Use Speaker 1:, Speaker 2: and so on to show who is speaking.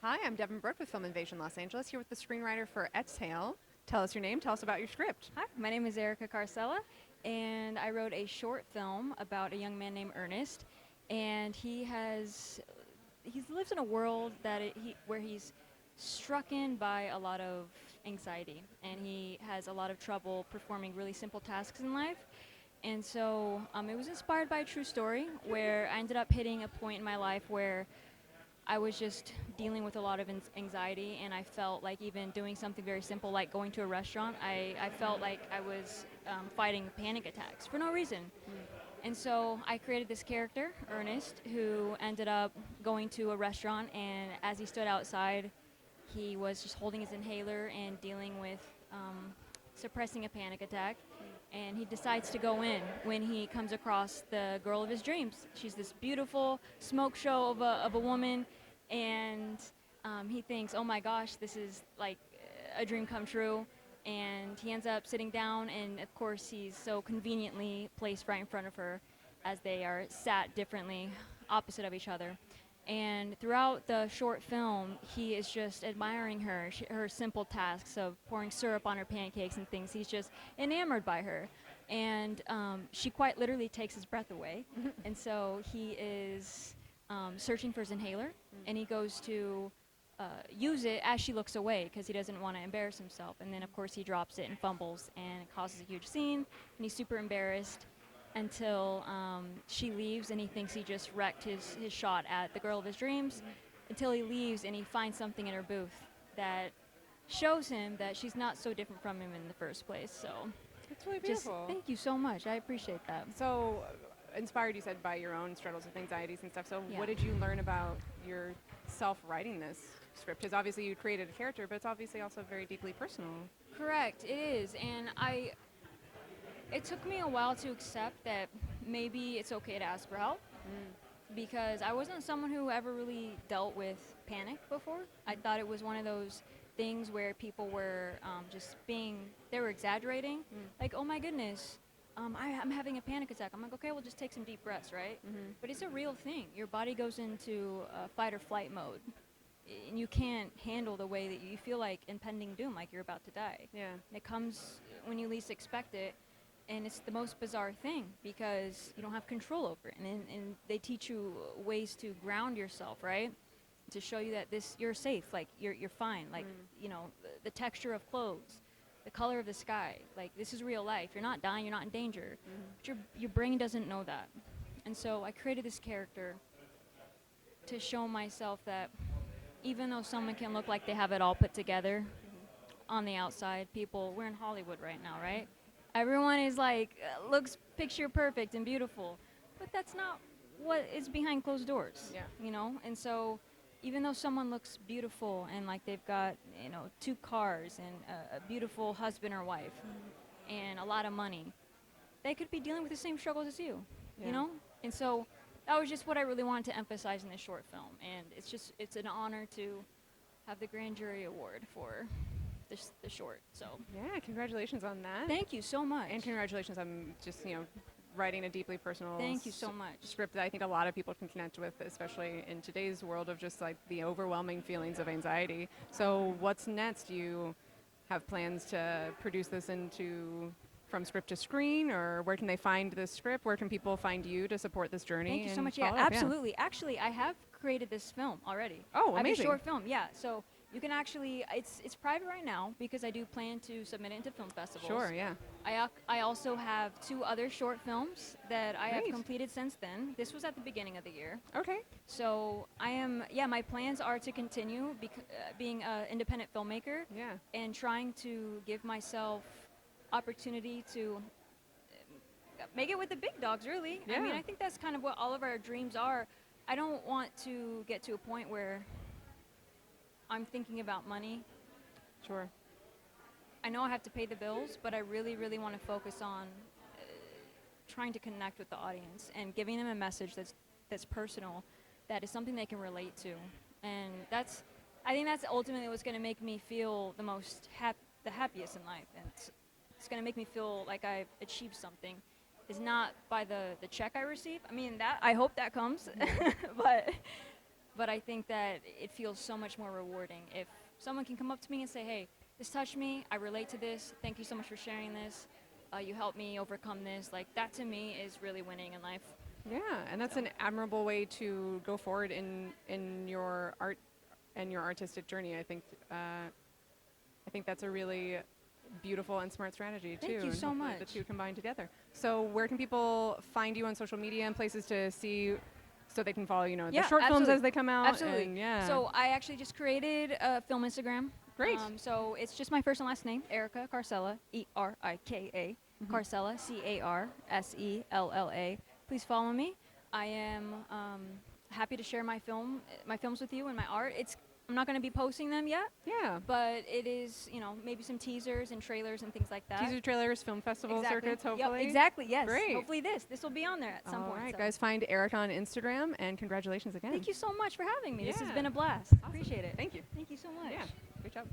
Speaker 1: Hi, I'm Devin Brooke with Film Invasion Los Angeles, here with the screenwriter for Ex-Hale. Tell us your name, tell us about your script.
Speaker 2: Hi, my name is Erika Carsella, and I wrote a short film about a young man named Ernest, and he lives in a world where he's struck in by a lot of anxiety, and he has a lot of trouble performing really simple tasks in life. And so it was inspired by a true story where I ended up hitting a point in my life where I was just dealing with a lot of anxiety, and I felt like even doing something very simple like going to a restaurant, I felt like I was fighting panic attacks for no reason. And so I created this character, Ernest, who ended up going to a restaurant, and as he stood outside, he was just holding his inhaler and dealing with suppressing a panic attack. And he decides to go in when he comes across the girl of his dreams. She's this beautiful smoke show of a woman, and he thinks, oh my gosh, this is like a dream come true. And he ends up sitting down, and of course he's so conveniently placed right in front of her as they are sat differently opposite of each other. And throughout the short film, he is just admiring her, her simple tasks of pouring syrup on her pancakes and things. He's just enamored by her. And she quite literally takes his breath away. And so he is searching for his inhaler, and he goes to use it as she looks away because he doesn't want to embarrass himself. And then, of course, he drops it and fumbles, and it causes a huge scene, and he's super embarrassed until she leaves, and he thinks he just wrecked his shot at the girl of his dreams, until he leaves and he finds something in her booth that shows him that she's not so different from him in the first place. So
Speaker 1: It's really
Speaker 2: just
Speaker 1: beautiful.
Speaker 2: thank you so much. I appreciate that.
Speaker 1: So, inspired, you said, by your own struggles with anxieties and stuff. So
Speaker 2: Yeah.
Speaker 1: what did you learn about yourself writing this script? Because obviously you created a character, but it's obviously also very deeply personal.
Speaker 2: Correct, it is. And it took me a while to accept that maybe it's okay to ask for help, because I wasn't someone who ever really dealt with panic before. I thought it was one of those things where people were they were exaggerating. Like, oh my goodness, I'm having a panic attack. I'm like, okay, well, just take some deep breaths, right? But it's a real thing. Your body goes into fight or flight mode, and you can't handle the way that you feel like impending doom, like you're about to die.
Speaker 1: Yeah.
Speaker 2: And it comes when you least expect it. And it's the most bizarre thing because you don't have control over it. And they teach you ways to ground yourself, right? To show you that you're safe, like you're fine. Like, the texture of clothes, the color of the sky. Like, this is real life. You're not dying, you're not in danger. But your brain doesn't know that. And so I created this character to show myself that even though someone can look like they have it all put together on the outside, we're in Hollywood right now, right? Everyone is like, looks picture perfect and beautiful, but that's not what is behind closed doors.
Speaker 1: Yeah.
Speaker 2: And so even though someone looks beautiful and like they've got, 2 cars and a beautiful husband or wife and a lot of money, they could be dealing with the same struggles as you,
Speaker 1: Yeah.
Speaker 2: And so that was just what I really wanted to emphasize in this short film. And it's an honor to have the Grand Jury Award for the short. So
Speaker 1: Yeah, congratulations on that.
Speaker 2: thank you so much.
Speaker 1: And congratulations on just, writing a deeply personal
Speaker 2: Thank you so much.
Speaker 1: script that I think a lot of people can connect with, especially in today's world of just like the overwhelming feelings of anxiety. So what's next? Do you have plans to produce this from script to screen, or where can they find this script? Where can people find you to support this journey?
Speaker 2: Thank you so
Speaker 1: and
Speaker 2: much. Yeah,
Speaker 1: follow up?
Speaker 2: absolutely. Actually, I have created this film already.
Speaker 1: Oh,
Speaker 2: I have
Speaker 1: amazing.
Speaker 2: a short film. Yeah, so you can actually, it's private right now because I do plan to submit it into film festivals.
Speaker 1: Sure, yeah.
Speaker 2: I also have 2 other short films that I have
Speaker 1: Great.
Speaker 2: completed since then. This was at the beginning of the year.
Speaker 1: Okay.
Speaker 2: So my plans are to continue being an independent filmmaker.
Speaker 1: Yeah.
Speaker 2: And trying to give myself opportunity to make it with the big dogs, really.
Speaker 1: Yeah.
Speaker 2: I mean, I think that's kind of what all of our dreams are. I don't want to get to a point where I'm thinking about money.
Speaker 1: Sure.
Speaker 2: I know I have to pay the bills, but I really, really want to focus on trying to connect with the audience and giving them a message that's personal, that is something they can relate to. And I think that's ultimately what's going to make me feel the happiest in life. And it's going to make me feel like I've achieved something. Is not by the check I receive. I mean, I hope that comes, but but I think that it feels so much more rewarding if someone can come up to me and say, hey, this touched me, I relate to this, thank you so much for sharing this, you helped me overcome this. Like, that to me is really winning in life.
Speaker 1: Yeah, and that's an admirable way to go forward in your art and your artistic journey. I think that's a really beautiful and smart strategy too.
Speaker 2: Thank you
Speaker 1: and
Speaker 2: so
Speaker 1: hopefully
Speaker 2: much.
Speaker 1: The two combined together. So where can people find you on social media and places to see, so they can follow, the
Speaker 2: Yeah,
Speaker 1: short films
Speaker 2: absolutely.
Speaker 1: as they come out?
Speaker 2: Absolutely.
Speaker 1: And yeah.
Speaker 2: So I actually just created a film Instagram.
Speaker 1: Great.
Speaker 2: So it's just my first and last name, Erika Carsella, Erika, Carsella, Carsella. Please follow me. I am happy to share my films with you and my art. I'm not going to be posting them yet,
Speaker 1: Yeah.
Speaker 2: but it is, maybe some teasers and trailers and things like that.
Speaker 1: Teaser trailers, film festival
Speaker 2: Exactly.
Speaker 1: circuits, hopefully.
Speaker 2: Yep, exactly, yes.
Speaker 1: Great.
Speaker 2: Hopefully this will be on there at some
Speaker 1: All
Speaker 2: point.
Speaker 1: right,
Speaker 2: so.
Speaker 1: guys, find Erika on Instagram, and congratulations again.
Speaker 2: Thank you so much for having me. This has
Speaker 1: Yeah.
Speaker 2: been a blast.
Speaker 1: Awesome.
Speaker 2: Appreciate it.
Speaker 1: Thank you.
Speaker 2: Thank you so much.
Speaker 1: Yeah, great job.